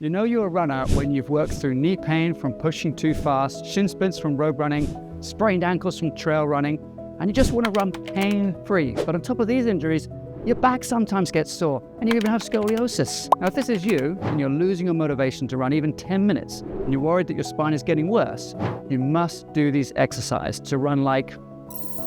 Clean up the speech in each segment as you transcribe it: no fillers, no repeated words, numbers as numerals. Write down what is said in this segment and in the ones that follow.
You know you're a runner when you've worked through knee pain from pushing too fast, shin splints from road running, sprained ankles from trail running, and you just want to run pain-free. But on top of these injuries, your back sometimes gets sore, and you even have scoliosis. Now, if this is you, and you're losing your motivation to run even 10 minutes, and you're worried that your spine is getting worse, you must do these exercises to run like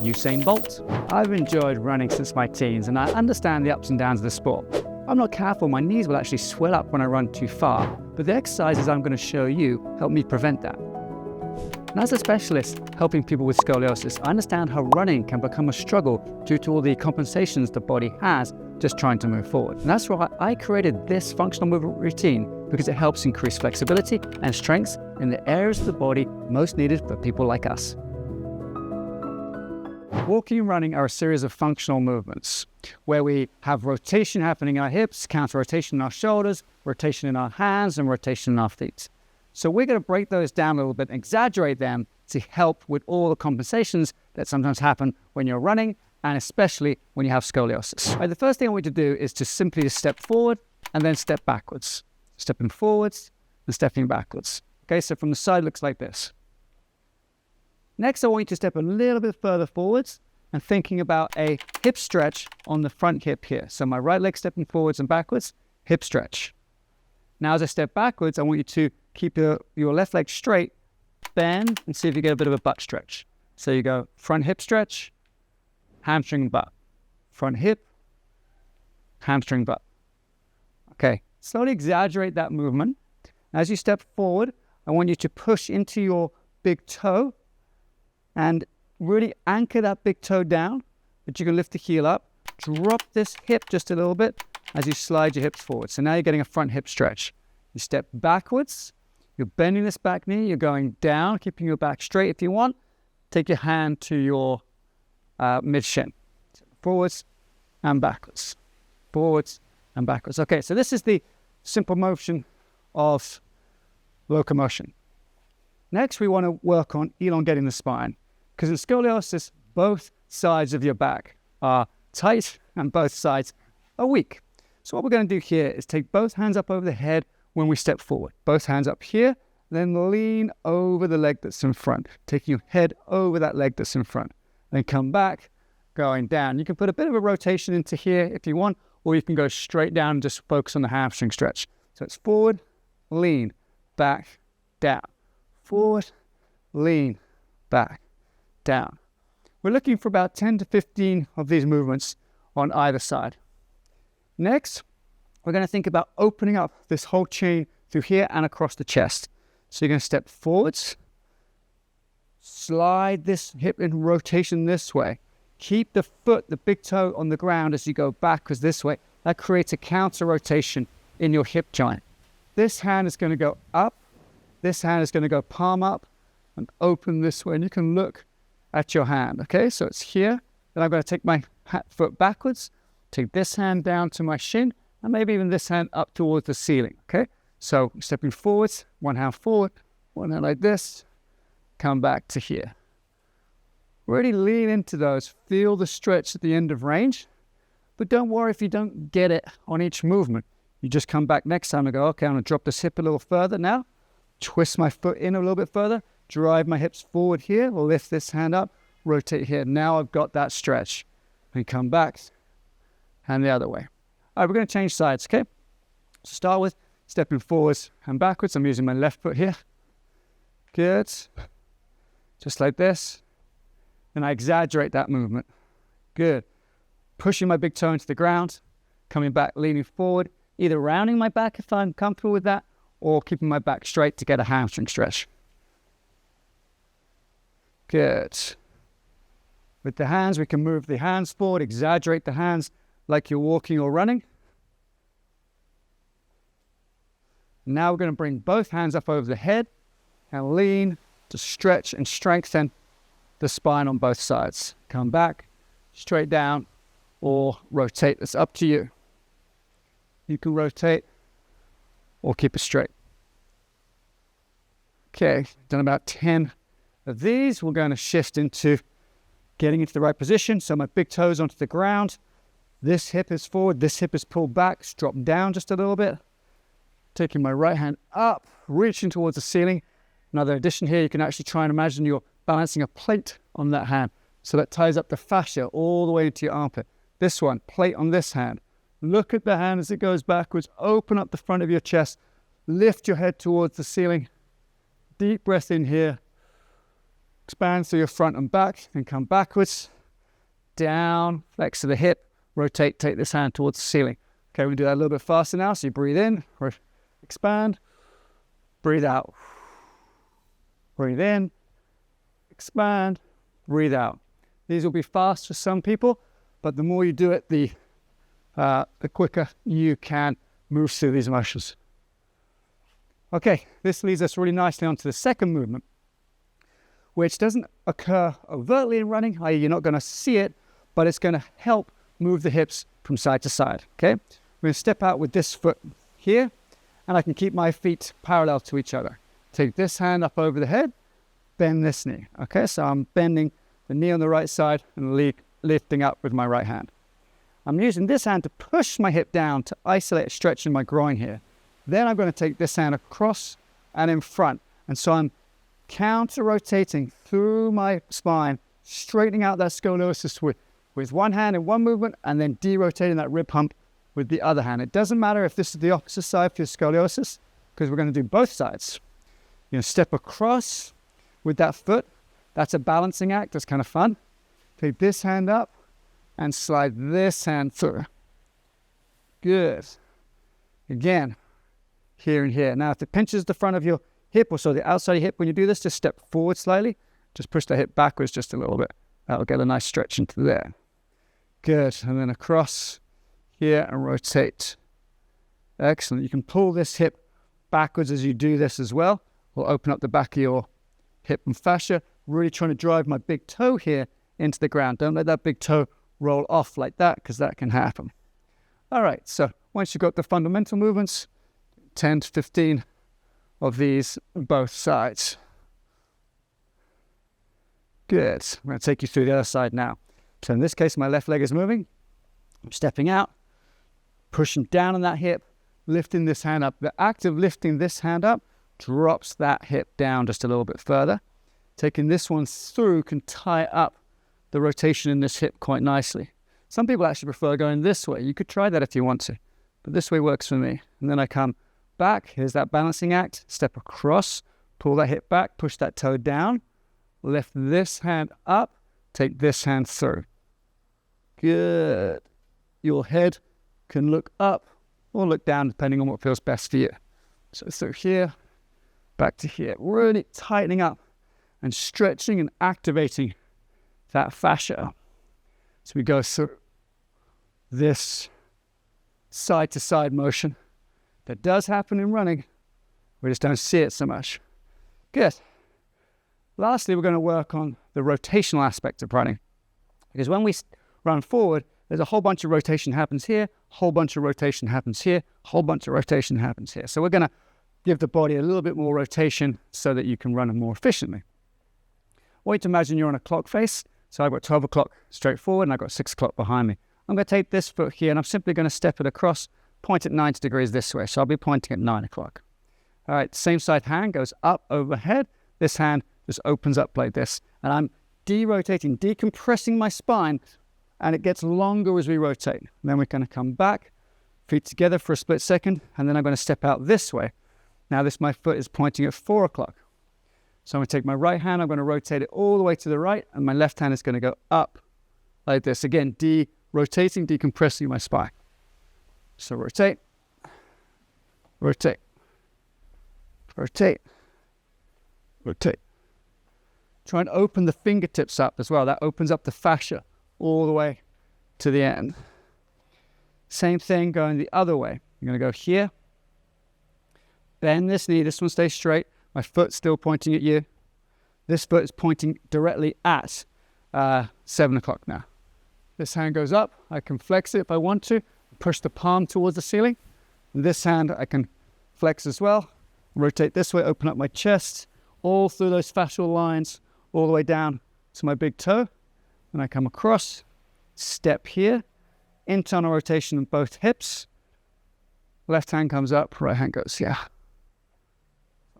Usain Bolt. I've enjoyed running since my teens, and I understand the ups and downs of the sport. If I'm not careful, my knees will actually swell up when I run too far, but the exercises I'm going to show you help me prevent that. And as a specialist helping people with scoliosis, I understand how running can become a struggle due to all the compensations the body has just trying to move forward. And that's why I created this functional movement routine, because it helps increase flexibility and strength in the areas of the body most needed for people like us. Walking and running are a series of functional movements where we have rotation happening in our hips, counter rotation in our shoulders, rotation in our hands, and rotation in our feet. So we're going to break those down a little bit and exaggerate them to help with all the compensations that sometimes happen when you're running, and especially when you have scoliosis. Right, the first thing I want you to do is to simply step forward and then step backwards. Stepping forwards and stepping backwards. Okay, so from the side it looks like this. Next, I want you to step a little bit further forwards and thinking about a hip stretch on the front hip here. So my right leg stepping forwards and backwards, hip stretch. Now as I step backwards, I want you to keep your left leg straight, bend, and see if you get a bit of a butt stretch. So you go front hip stretch, hamstring butt. Front hip, hamstring butt. Okay, slowly exaggerate that movement. As you step forward, I want you to push into your big toe and really anchor that big toe down, but you can lift the heel up. Drop this hip just a little bit as you slide your hips forward. So now you're getting a front hip stretch. You step backwards, you're bending this back knee, you're going down, keeping your back straight if you want. Take your hand to your mid-shin. Forwards and backwards. Forwards and backwards. Okay, so this is the simple motion of locomotion. Next, we want to work on elongating the spine, because in scoliosis, both sides of your back are tight and both sides are weak. So what we're going to do here is take both hands up over the head when we step forward. Both hands up here, then lean over the leg that's in front, taking your head over that leg that's in front. Then come back, going down. You can put a bit of a rotation into here if you want, or you can go straight down and just focus on the hamstring stretch. So it's forward, lean, back, down. Forward, lean, back, down. We're looking for about 10 to 15 of these movements on either side. Next, we're going to think about opening up this whole chain through here and across the chest. So you're going to step forwards, slide this hip in rotation this way. Keep the foot, the big toe on the ground as you go backwards this way. That creates a counter rotation in your hip joint. This hand is going to go up. This hand is going to go palm up and open this way. And you can look at your hand, okay? So it's here. Then I'm going to take my foot backwards, take this hand down to my shin, and maybe even this hand up towards the ceiling, okay? So stepping forwards, one hand forward, one hand like this, come back to here. Really lean into those. Feel the stretch at the end of range. But don't worry if you don't get it on each movement. You just come back next time and go, okay, I'm going to drop this hip a little further now. Twist my foot in a little bit further, drive my hips forward here, lift this hand up, rotate here. Now I've got that stretch. And come back, and the other way. All right, we're going to change sides, okay? So start with stepping forwards and backwards. I'm using my left foot here. Good. Just like this. And I exaggerate that movement. Good. Pushing my big toe into the ground, coming back, leaning forward, either rounding my back if I'm comfortable with that, or keeping my back straight to get a hamstring stretch. Good. With the hands, we can move the hands forward, exaggerate the hands like you're walking or running. Now we're going to bring both hands up over the head and lean to stretch and strengthen the spine on both sides. Come back, straight down, or rotate. It's up to you. You can rotate or keep it straight. Okay, done about 10 of these. We're going to shift into getting into the right position. So my big toes onto the ground. This hip is forward, this hip is pulled back, drop down just a little bit. taking my right hand up, reaching towards the ceiling. Another addition here, you can actually try and imagine you're balancing a plate on that hand. So that ties up the fascia all the way into your armpit. This one, plate on this hand. Look at the hand as it goes backwards. Open up the front of your chest. Lift your head towards the ceiling. Deep breath in here. Expand through your front and back, and come backwards. Down, flex to the hip. Rotate, take this hand towards the ceiling. Okay, we're going to do that a little bit faster now. So you breathe in, expand, breathe out. Breathe in, expand, breathe out. These will be fast for some people, but the more you do it, the quicker you can move through these motions. Okay, this leads us really nicely onto the second movement, which doesn't occur overtly in running, i.e. you're not going to see it, but it's going to help move the hips from side to side, okay? I'm going to step out with this foot here, and I can keep my feet parallel to each other. Take this hand up over the head, bend this knee, okay? So I'm bending the knee on the right side and lifting up with my right hand. I'm using this hand to push my hip down to isolate a stretch in my groin here. Then I'm going to take this hand across and in front. And so I'm counter-rotating through my spine, straightening out that scoliosis with one hand in one movement, and then de-rotating that rib hump with the other hand. It doesn't matter if this is the opposite side for your scoliosis, because we're going to do both sides. You're going to step across with that foot. That's a balancing act. That's kind of fun. Take this hand up and slide this hand through. Good. Again, here and here. Now, if it pinches the front of your hip, or so the outside of your hip, when you do this, just step forward slightly. Just push the hip backwards just a little bit. That'll get a nice stretch into there. Good. And then across here and rotate. Excellent. You can pull this hip backwards as you do this as well. We'll open up the back of your hip and fascia. Really trying to drive my big toe here into the ground. Don't let that big toe roll off like that, because that can happen. All right. So once you've got the fundamental movements, 10 to 15 of these on both sides. Good. I'm going to take you through the other side now. So in this case, my left leg is moving. I'm stepping out, pushing down on that hip, lifting this hand up. The act of lifting this hand up drops that hip down just a little bit further. Taking this one through can tie up the rotation in this hip quite nicely. Some people actually prefer going this way. You could try that if you want to, but this way works for me. And then I come back. Here's that balancing act. Step across, pull that hip back, push that toe down, lift this hand up, take this hand through. Good. Your head can look up or look down depending on what feels best for you. So through here, back to here. Really tightening up and stretching and activating that fascia. So we go through this side to side motion that does happen in running. We just don't see it so much. Good. Lastly, we're going to work on the rotational aspect of running. Because when we run forward, there's a whole bunch of rotation happens here, whole bunch of rotation happens here, whole bunch of rotation happens here. So we're going to give the body a little bit more rotation so that you can run more efficiently. I want you to imagine you're on a clock face. So I've got 12 o'clock straight forward and I've got 6 o'clock behind me. I'm going to take this foot here and I'm simply going to step it across, point at 90 degrees this way. So I'll be pointing at 9 o'clock. All right, same side hand goes up overhead. This hand just opens up like this. And I'm de-rotating, decompressing my spine, and it gets longer as we rotate. And then we're going to come back, feet together for a split second, and then I'm going to step out this way. Now my foot is pointing at 4 o'clock. So I'm going to take my right hand, I'm going to rotate it all the way to the right, and my left hand is going to go up like this. Again, rotating, decompressing my spine. So rotate, rotate, rotate, rotate. Try and open the fingertips up as well. That opens up the fascia all the way to the end. Same thing going the other way. I'm going to go here, bend this knee, this one stays straight. My foot's still pointing at you. This foot is pointing directly at 7 o'clock now. This hand goes up. I can flex it if I want to. Push the palm towards the ceiling. And this hand I can flex as well. Rotate this way, open up my chest, all through those fascial lines, all the way down to my big toe. And I come across, step here, internal rotation in both hips. Left hand comes up, right hand goes, yeah.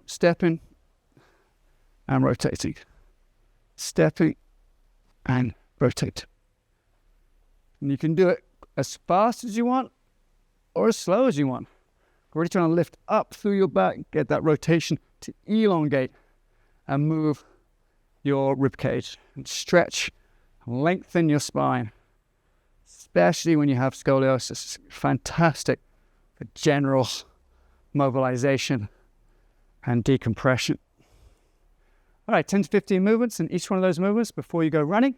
Stepping and rotating. Stepping and rotate. And you can do it as fast as you want or as slow as you want. We're really trying to lift up through your back, get that rotation to elongate and move your rib cage and stretch, lengthen your spine, especially when you have scoliosis. It's fantastic for general mobilization and decompression. All right, 10 to 15 movements in each one of those movements before you go running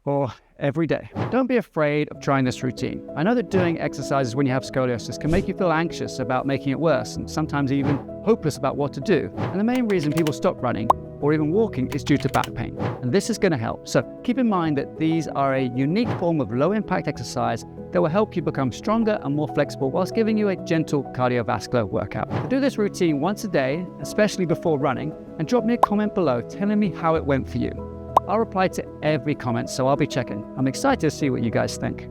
or every day. Don't be afraid of trying this routine. I know that doing exercises when you have scoliosis can make you feel anxious about making it worse and sometimes even hopeless about what to do. And the main reason people stop running or even walking is due to back pain. And this is going to help. So keep in mind that these are a unique form of low impact exercise that will help you become stronger and more flexible whilst giving you a gentle cardiovascular workout. So do this routine once a day, especially before running, and drop me a comment below telling me how it went for you. I'll reply to every comment, so I'll be checking. I'm excited to see what you guys think.